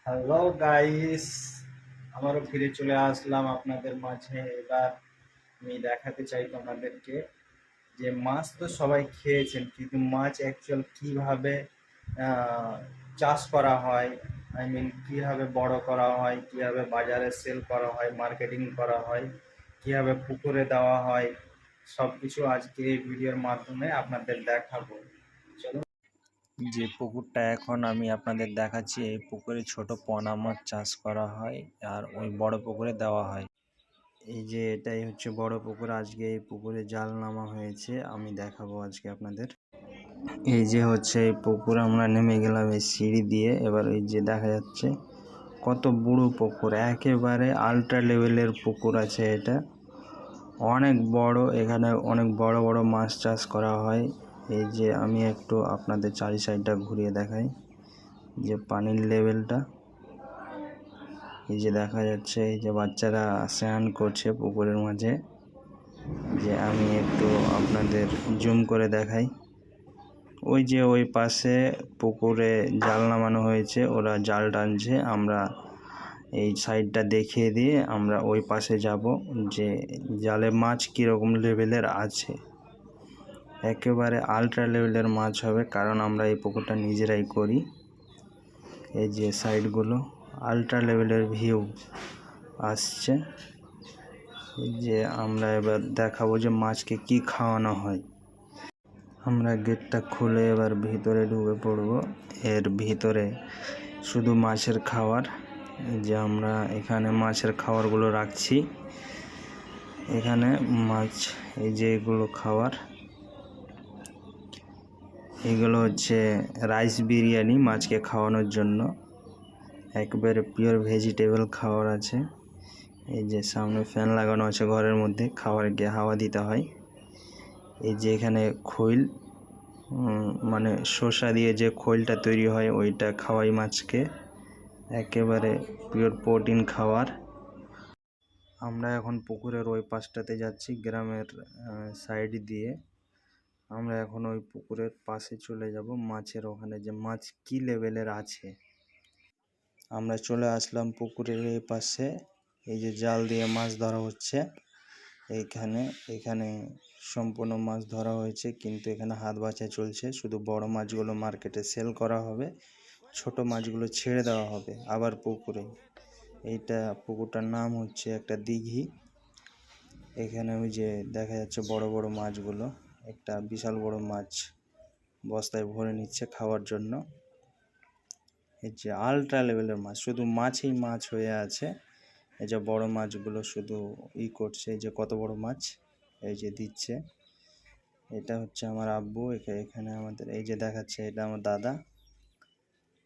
Hello guys, আবারও ফিরে চলে আসলাম আপনাদের মাঝে। এবার আমি দেখাতে চাই তোমাদেরকে যে মাছ তো সবাই খেয়েছেন, কিন্তু মাছ অ্যাকচুয়াল কিভাবে আহ, চাষ করা হয়, কিভাবে বড় করা হয়, কিভাবে বাজারে সেল করা হয়, মার্কেটিং করা হয়, কিভাবে পুকুরে দেওয়া হয়, সব কিছু আজকে এই ভিডিওর মাধ্যমে আপনাদের দেখাবো। চলো, যে পুকুরটা এখন আমি আপনাদের দেখাচ্ছি, এই পুকুরে ছোট পোনা মাছ চাষ করা হয় আর ওই বড় পুকুরে দেওয়া হয়। এই যে এটাই হচ্ছে বড় পুকুর, আজকে এই পুকুরে জাল নামা হয়েছে, আমি দেখাবো আজকে আপনাদের। এই যে হচ্ছে এই পুকুর, আমরা নেমে গেলাম এই সিঁড়ি দিয়ে। এবার এই যে দেখা যাচ্ছে কত বড় পুকুর, একেবারে আল্ট্রা লেভেলের পুকুর আছে এটা, অনেক বড়। এখানে অনেক বড় বড় মাছ চাষ করা হয়। এই যে আমি একটু আপনাদের চারি সাইডটা ঘুরিয়ে দেখাই, যে পানির লেভেলটা এই যে দেখা যাচ্ছে। এই যে বাচ্চারা স্নান করছে পুকুরের মাঝে, যে আমি একটু আপনাদের জুম করে দেখাই। ওই যে ওই পাশে পুকুরে জাল নামানো হয়েছে, ওরা জাল টানছে, আমরা এই সাইডটা দেখিয়ে দিয়ে আমরা ওই পাশে যাব, যে জালে মাছ কীরকম লেভেলের আছে। একেবারে আল্ট্রা লেভেলের মাছ হবে, কারণ আমরা এই পুকুরটা নিজেরাই করি। এই যে সাইডগুলো আল্ট্রা লেভেলের ভিউ আসছে। এই যে আমরা এবার দেখাবো যে মাছকে কি খাওয়ানো হয়। আমরা গেটটা খুলে এবার ভিতরে ঢুকে পড়ব। এর ভিতরে শুধু মাছের খাবার, যে আমরা এখানে মাছের খাবারগুলো রাখছি। এখানে মাছ, এই যে এগুলো খাবার, এগুলো হচ্ছে রাইস বিরিয়ানি মাছকে খাওয়ানোর জন্য, একবারে পিওর ভেজিটেবল খাবার আছে। এই যে সামনে ফ্যান লাগানো আছে ঘরের মধ্যে, খাবারকে হাওয়া দিতে হয়। এই যে এখানে খৈল, মানে শসা দিয়ে যে খৈলটা তৈরি হয় ওইটা খাওয়াই মাছকে, একেবারে পিওর প্রোটিন খাবার। আমরা এখন পুকুরের ওই পাশটাতে যাচ্ছি, গ্রামের সাইড দিয়ে। আমরা এখন ওই পুকুরের পাশে চলে যাব, মাছের ওখানে যে মাছ কি লেভেলের আছে। আমরা চলে আসলাম পুকুরের এই পাশে। এই যে জাল দিয়ে মাছ ধরা হচ্ছে এখানে সম্পূর্ণ মাছ ধরা হয়েছে, কিন্তু এখানে হাত বাছাই চলছে। শুধু বড় মাছগুলো মার্কেটে সেল করা হবে, ছোট মাছগুলো ছেড়ে দেওয়া হবে আবার পুকুরে। এইটা পুকুরটার নাম হচ্ছে একটা দিঘি। এখানে ওই যে দেখা যাচ্ছে বড় বড় মাছগুলো, একটা বিশাল বড় মাছ বস্তায় ভরে নিচ্ছে খাওয়ার জন্য। এই যে আল্ট্রা লেভেলের মাছ, শুধু মাছই মাছ হয়ে আছে। এই যে বড় মাছগুলো শুধু করছে, এই যে কত বড় মাছ এই যে দিচ্ছে। এটা হচ্ছে আমার আব্বু, এখানে আমাদের এই যে দেখাচ্ছে, এটা আমার দাদা।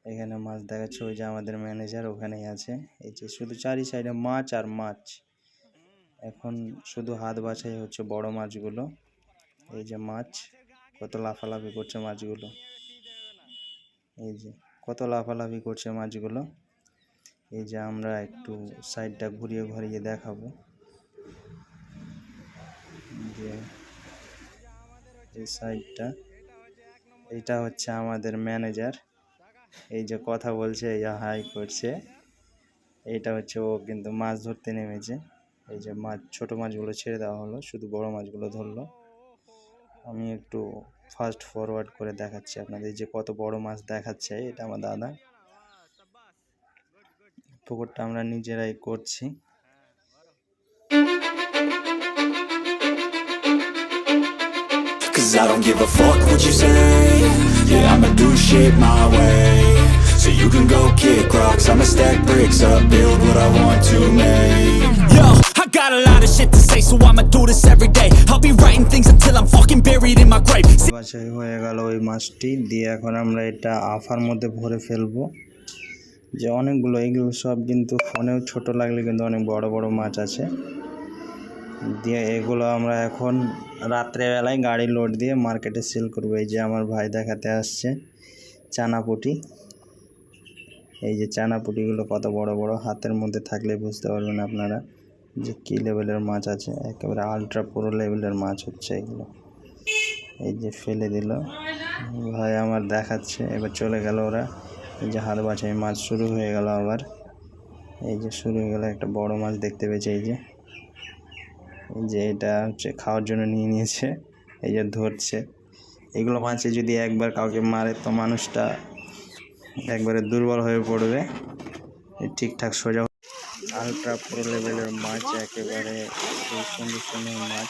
এখানে মাছ দেখাচ্ছে, ওই যে আমাদের ম্যানেজার ওখানেই আছে। এই যে শুধু চারি সাইডে মাছ আর মাছ। এখন শুধু হাত বাছাই হচ্ছে বড় মাছগুলো। এই যে মাছ কত লাফালাফি করছে মাছগুলো, এই যে কত লাফালাফি করছে মাছগুলো। এই যে আমরা একটু সাইডটা ঘুরিয়ে ঘুরিয়ে দেখাবো, যে এই সাইডটা, এটা হচ্ছে আমাদের ম্যানেজার। এই যে কথা বলছে, এই হাই করছে, এইটা হচ্ছে ও কিন্তু মাছ ধরতে নেমেছে। এই যে মাছ, ছোট মাছগুলো ছেড়ে দেওয়া হলো, শুধু বড় মাছগুলো ধরলো। আমি একটু ফাস্ট ফরওয়ার্ড করে দেখাচ্ছি আপনাদের, যে কত বড় মাছ দেখাচ্ছে। এটা আমার দাদা। পুকুরটা আমরা নিজেরাই করছি। Cause I don't give a fuck what you say. Yeah, I'ma do shit my way. So you can go kick rocks, I'ma stack bricks up, build what I want to make. Yo, I got a lot of shit to say, so I'ma do this every day. I'll be writing things until I'm fucking buried in my grave. বাছাই হয়ে গেল ওই মাছটি দিয়ে, এখন আমরা এটা আফার মধ্যে ভরে ফেলবো। যে অনেকগুলো, এগুলো সব কিন্তু ফোনেও ছোট লাগলে কিন্তু অনেক বড় বড় মাছ আছে। দিয়ে এগুলো আমরা এখন রাত্রেবেলায় গাড়ি লোড দিয়ে মার্কেটে সেল করবো। এই যে আমার ভাই দেখাতে আসছে চানাপুটি। এই যে চানাপুটিগুলো কত বড় বড়, হাতের মধ্যে থাকলে বুঝতে পারবেন আপনারা যে কী লেভেলের মাছ আছে। একেবারে আলট্রা পুরো লেভেলের মাছ হচ্ছে এগুলো। এই যে ফেলে দিল ভাই আমার দেখাচ্ছে, এবার চলে গেল ওরা। এই যে হাত বাছাই মাছ শুরু হয়ে গেল আবার। এই যে শুরু হয়ে গেল, একটা বড় মাছ দেখতে পেয়েছে। এই যে এটা হচ্ছে খাওয়ার জন্য নিয়ে নিয়েছে, এই যে ধরছে। এগুলো মাছে যদি একবার কাউকে মারে তো মানুষটা একবারে দুর্বল হয়ে পড়বে, ঠিকঠাক সোজা। আলট্রা প্রো লেভেলের মাছ, একেবারে খুব সুন্দর সুন্দর মাছ।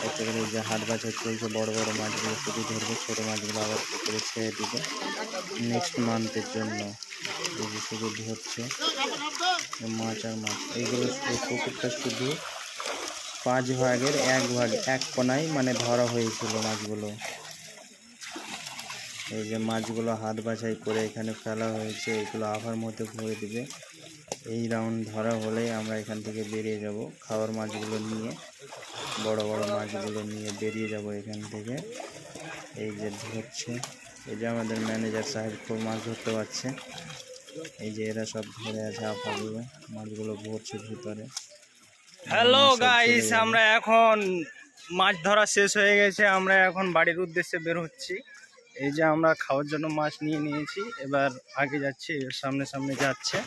একেবারে যে হাট বাছাই চলছে, বড় বড় মাছগুলো শুধু ধরবে, ছোটো মাছগুলো আবার পুকুরে ছেড়ে দিবে নেক্সট মান্থের জন্য। এই যে শুধু ধরছে মাছ আর মাছ। এইগুলো এই পুকুরটা শুধু 5 ভাগের 1 ভাগ, এক কোনায় মানে ধরা হয়েছিল মাছগুলো। এই যে মাছগুলো হাত বাছাই করে এখানে ফেলা হয়েছে, এগুলো আবার মধ্যে ভরে দিবে। এই রাউন্ড ধরা হলেই আমরা এখান থেকে বেরিয়ে যাব, খাওয়ার মাছগুলো নিয়ে, বড় বড় মাছগুলো নিয়ে বেরিয়ে যাব এখান থেকে। এই যে ধরছে, এই যে আমাদের ম্যানেজার সাহেব খুব মাছ ধরতে পারছে। এই যে এরা সব ধরে আছে, আপাগুলো মাছগুলো ভরছে ভিতরে। হ্যালো গাইস, আমরা এখন মাছ ধরা শেষ হয়ে গেছে, আমরা এখন বাড়ির উদ্দেশ্যে বের হচ্ছি। এই যে আমরা খাওয়ার জন্য মাছ নিয়ে নিয়েছি, এবার আগে যাচ্ছি, সামনে সামনে যাচ্ছে।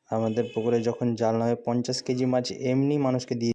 আমাদের পুকুরে যখন জাল হয় 50 কেজি মাছ এমনি মানুষকে দিয়ে